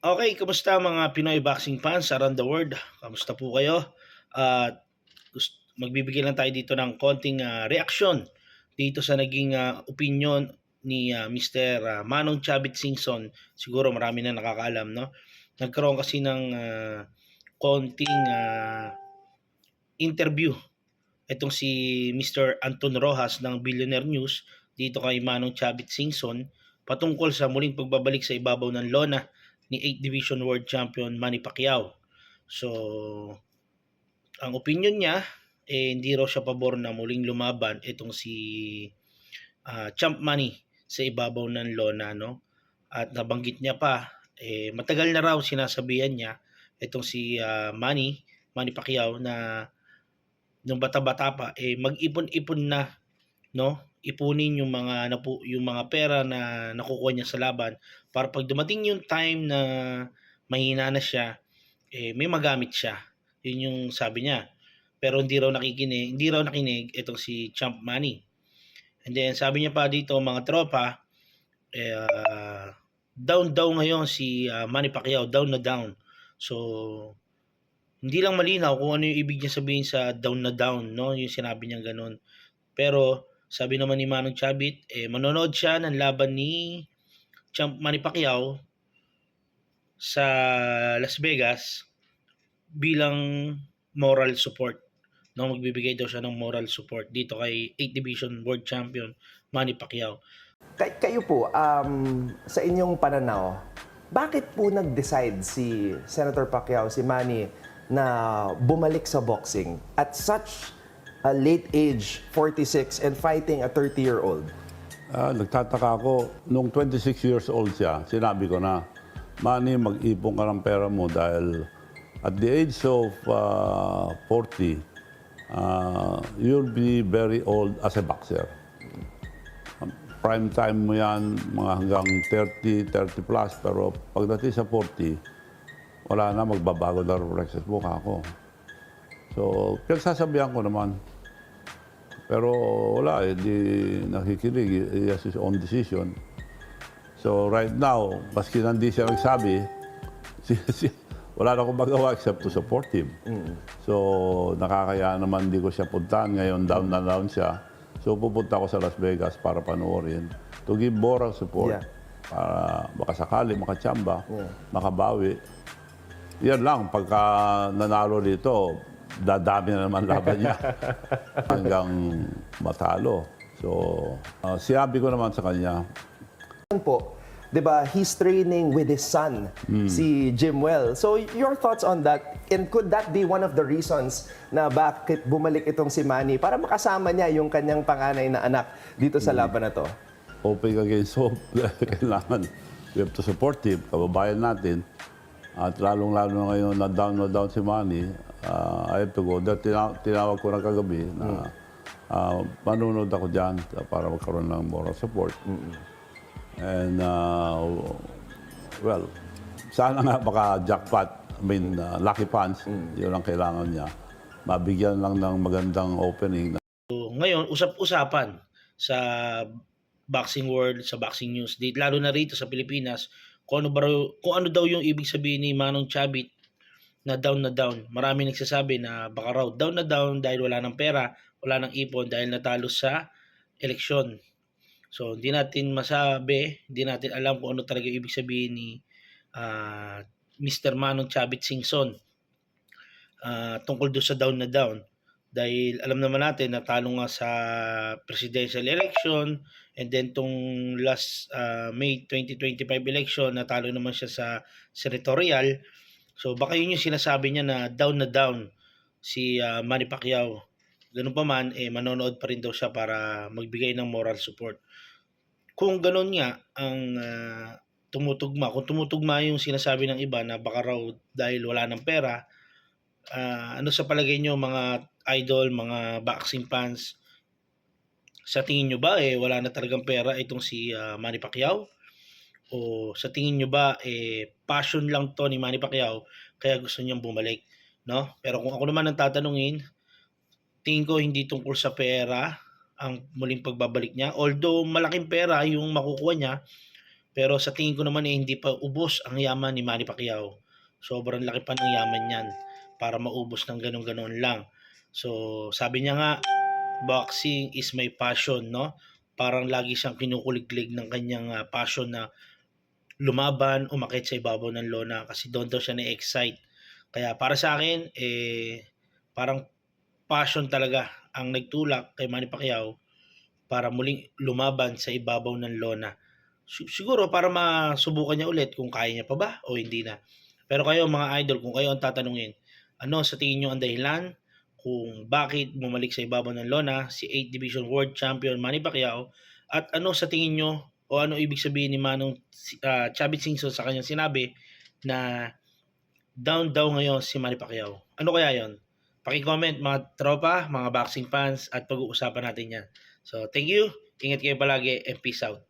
Okay, kamusta mga Pinoy boxing fans around the world? Kamusta po kayo? At magbibigay lang tayo dito ng konting reaksyon dito sa naging opinion ni Mr. Manong Chavit Singson. Siguro marami na nakakaalam, no? Nagkaroon kasi ng konting interview itong si Mr. Anton Rojas ng Billionaire News dito kay Manong Chavit Singson patungkol sa muling pagbabalik sa ibabaw ng lona ni 8 Division World Champion Manny Pacquiao. So, ang opinion niya, hindi raw siya pabor na muling lumaban itong si Champ Manny sa ibabaw ng lona, no? At nabanggit niya pa, matagal na raw sinasabihan niya itong si Manny Pacquiao na nung bata-bata pa, mag-ipon-ipon na, no? Ipunin yung mga pera na nakukuha niya sa laban para pag dumating yung time na mahina na siya, may magamit siya. Yun yung sabi niya. Pero hindi raw nakinig itong si Champ Manny. And then sabi niya pa dito mga tropa, down daw ngayon si Manny Pacquiao, down na down. So hindi lang malinaw kung ano yung ibig niya sabihin sa down na down, no? Yung sinabi niya ganun. Pero sabi naman ni Manong Chavit, manonood siya ng laban ni Champ Manny Pacquiao sa Las Vegas bilang moral support. No, magbibigay daw siya ng moral support dito kay 8 Division World Champion Manny Pacquiao. Kayo po, sa inyong pananaw, bakit po nag-decide si Senator Pacquiao, si Manny, na bumalik sa boxing at such a late age, 46, and fighting a 30-year-old? Nagtataka ako, nung 26 years old siya, sinabi ko na, Manny, mag-ipon ka ng pera mo dahil at the age of 40, you'll be very old as a boxer. Prime time mo yan, mga hanggang 30 plus, pero pagdating sa 40, wala na, magbabago na reflexes mukha ko. So, pinagsasabihan ko naman. Pero wala, hindi nakikinig. He has his own decision. So right now, maski hindi siya nagsabi, wala na akong magawa except to support him. So nakakaya naman hindi ko siya puntahan. Ngayon down na down siya. So pupunta ako sa Las Vegas para panoorin. To give moral support. Yeah. Para baka sakali, makachamba, makabawi. Yan lang, pagka nanalo dito, dadami na naman laban niya hanggang matalo. So, sinabi ko naman sa kanya. Po, 'di ba? He's training with his son, si Jim Well. So your thoughts on that? And could that be one of the reasons na bakit bumalik itong si Manny para makasama niya yung kanyang panganay na anak dito sa laban na to? Hoping against hope. Kailangan, we have to support him, kababayan natin. At lalong-lalo na ngayon na down si Manny, I have to go. Tinawag ko na kagabi na manunod ako dyan para magkaroon ng moral support. And, well, sana nga baka jackpot, lucky punch, yun ang kailangan niya. Mabigyan lang ng magandang opening. So, ngayon, usap-usapan sa boxing world, sa boxing news, lalo na rito sa Pilipinas, kung ano daw yung ibig sabihin ni Manong Chavit na down na down. Marami nagsasabi na baka raw down na down dahil wala ng pera, wala ng ipon dahil natalo sa eleksyon. So, hindi natin masabi, hindi natin alam kung ano talaga ibig sabihin ni Mr. Manong Chavit Singson tungkol doon sa down na down. Dahil alam naman natin natalo nga sa presidential election and then tong last May 2025 election, natalo naman siya sa senatorial. So baka yun yung sinasabi niya na down si Manny Pacquiao. Ganun pa man, manonood pa rin daw siya para magbigay ng moral support. Kung ganun nga ang kung tumutugma yung sinasabi ng iba na baka raw dahil wala ng pera, ano sa palagay nyo mga idol, mga boxing fans, sa tingin nyo ba wala na talagang pera itong si Manny Pacquiao? O sa tingin nyo ba passion lang to ni Manny Pacquiao kaya gusto niyang bumalik, no? Pero kung ako naman ang tatanungin, tingin ko hindi tungkol sa pera ang muling pagbabalik niya. Although malaking pera yung makukuha niya, Pero sa tingin ko naman hindi pa ubos ang yaman ni Manny Pacquiao. Sobrang laki pa ng yaman niyan para maubos ng ganun-ganun lang. So, sabi niya nga, boxing is my passion, no? Parang lagi siyang kinukuliglig ng kanyang passion na lumaban, umakit sa ibabaw ng lona kasi doon daw siya na-excite. Kaya para sa akin, parang passion talaga ang nagtulak kay Manny Pacquiao para muling lumaban sa ibabaw ng lona. Siguro para masubukan niya ulit kung kaya niya pa ba o hindi na. Pero kayo mga idol, kung kayo ang tatanungin, ano sa tingin niyo ang dahilan kung bakit bumalik sa ibabaw ng lona si 8th Division World Champion Manny Pacquiao at ano sa tingin niyo o ano ibig sabihin ni Manong Chavit Singson sa kanyang sinabi na down daw ngayon si Manny Pacquiao. Ano kaya yon? Paki-comment mga tropa, mga boxing fans at pag-uusapan natin yan. So, thank you. Ingat kayo palagi and peace out.